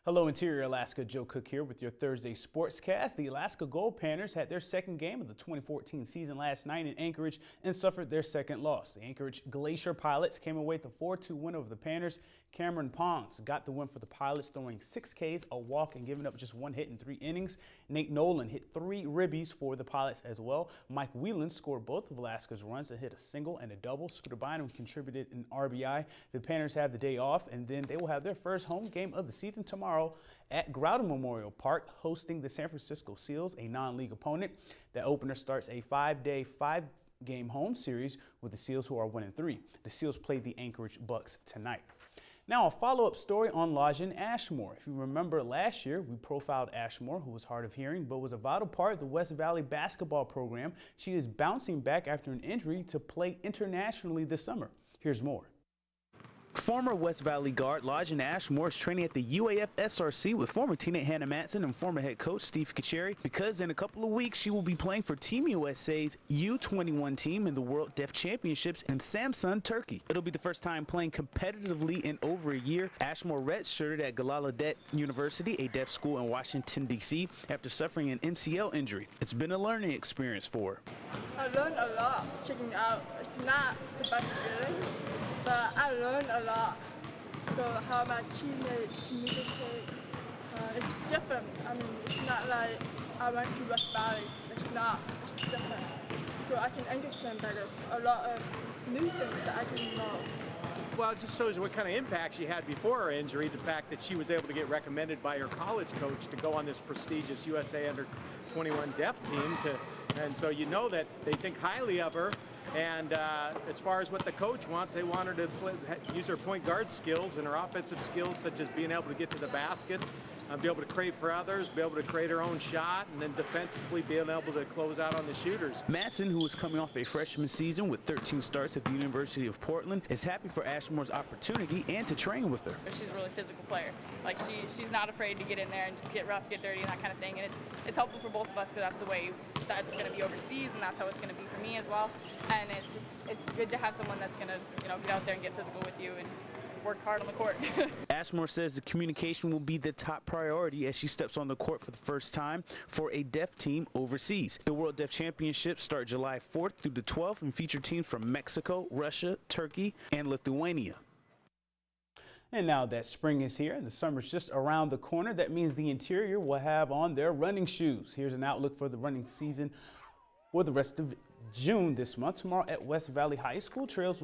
Hello, Interior Alaska. Joe Cook here with your Thursday Sportscast. The Alaska Gold Panthers had their second game of the 2014 season last night in Anchorage and suffered their second loss. The Anchorage Glacier Pilots came away with a 4-2 win over the Panthers. Cameron Pongs got the win for the Pilots, throwing 6 Ks, a walk, and giving up just 1 hit in 3 innings. Nate Nolan hit 3 ribbies for the Pilots as well. Mike Whelan scored both of Alaska's runs and hit a single and a double. Scooter Bynum contributed an RBI. The Panthers have the day off, and then they will have their first home game of the season tomorrow at Groudon Memorial Park, hosting the San Francisco Seals, a non-league opponent. The opener starts a 5-day, 5-game home series with the Seals, who are 1-3. The Seals play the Anchorage Bucks tonight. Now, a follow-up story on Lajen Ashmore. If you remember last year, we profiled Ashmore, who was hard of hearing, but was a vital part of the West Valley basketball program. She is bouncing back after an injury to play internationally this summer. Here's more. Former West Valley guard Lajen Ashmore is training at the UAF SRC with former teammate Hannah Matson and former head coach Steve Kacheri, because in a couple of weeks she will be playing for Team USA's U21 team in the World Deaf Championships in Samsun, Turkey. It'll be the first time playing competitively in over a year. Ashmore redshirted at Gallaudet University, a deaf school in Washington, D.C., after suffering an MCL injury. It's been a learning experience for her. I learned a lot checking out. It's not the best feeling, but I learned a lot. So how my teammates communicate, it's different. I mean, it's not like I went to West Valley. It's not. It's different. So I can understand better a lot of new things that I didn't know. Well, it just shows you what kind of impact she had before her injury, the fact that she was able to get recommended by her college coach to go on this prestigious USA Under-21 Deaf team. And so you know that they think highly of her. And as far as what the coach wants, they want her to use her point guard skills and her offensive skills, such as being able to get to the basket, be able to create for others, be able to create her own shot, and then defensively being able to close out on the shooters. Matson, who is coming off a freshman season with 13 starts at the University of Portland, is happy for Ashmore's opportunity and to train with her. She's a really physical player. Like she's not afraid to get in there and just get rough, get dirty, and that kind of thing. And it's helpful for both of us, because that's the way that's going to be overseas, and that's how it's going to be for me as well. And it's good to have someone that's going to get out there and get physical with you and work hard on the court. Ashmore says the communication will be the top priority as she steps on the court for the first time for a deaf team overseas. The World Deaf Championships start July 4th through the 12th and feature teams from Mexico, Russia, Turkey, and Lithuania. And now that spring is here and the summer's just around the corner, that means the Interior will have on their running shoes. Here's an outlook for the running season for the rest of June this month. Tomorrow at West Valley High School, kids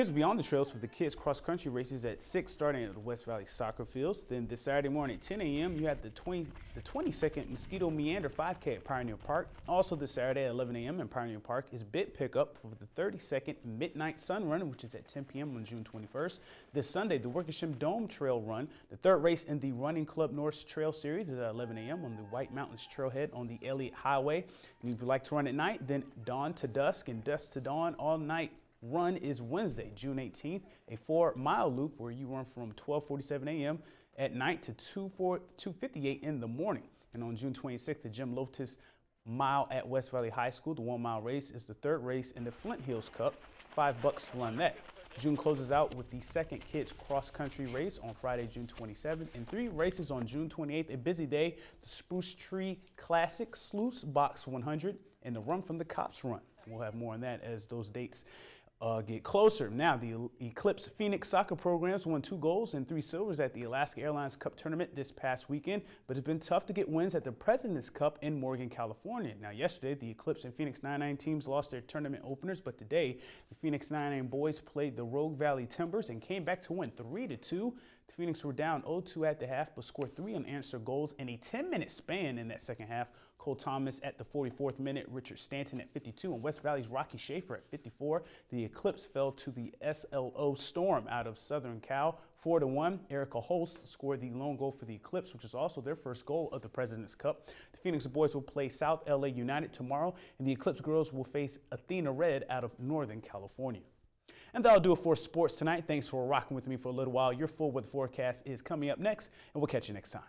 will be on the trails for the kids cross-country races at 6 starting at the West Valley soccer fields. Then this Saturday morning at 10 a.m. you have the 22nd Mosquito Meander 5K at Pioneer Park. Also this Saturday at 11 a.m. in Pioneer Park is bid pickup for the 32nd Midnight Sun Run, which is at 10 p.m. on June 21st. This Sunday, the Wickersham Dome Trail Run, the 3rd race in the Running Club North Trail Series, is at 11 a.m. on the White Mountains Trailhead on the Elliott Highway. And if you like to run at night, then dawn to dusk and dusk to dawn all night run is Wednesday, June 18th, a 4-mile loop where you run from 12:47 a.m. at night to 2:58 in the morning. And on June 26th, the Jim Loftus Mile at West Valley High School, the 1-mile race, is the 3rd race in the Flint Hills Cup, $5 to run that. June closes out with the 2nd Kids Cross Country race on Friday, June 27th, and 3 races on June 28th, a busy day, the Spruce Tree Classic, Sluice Box 100, and the Run from the Cops Run. We'll have more on that as those dates get closer. Now, the Eclipse Phoenix soccer programs won 2 golds and 3 silvers at the Alaska Airlines Cup tournament this past weekend, but it's been tough to get wins at the President's Cup in Morgan, California. Now, yesterday, the Eclipse and Phoenix 99 teams lost their tournament openers, but today, the Phoenix 99 boys played the Rogue Valley Timbers and came back to win 3-2. The Phoenix were down 0-2 at the half, but scored 3 unanswered goals in a 10-minute span in that second half. Cole Thomas at the 44th minute, Richard Stanton at 52, and West Valley's Rocky Schaefer at 54. The Eclipse fell to the SLO Storm out of Southern Cal 4-1. Erica Holst scored the lone goal for the Eclipse, which is also their first goal of the President's Cup. The Phoenix boys will play South LA United tomorrow, and the Eclipse girls will face Athena Red out of Northern California. And that'll do it for sports tonight. Thanks for rocking with me for a little while. Your full weather forecast is coming up next, and we'll catch you next time.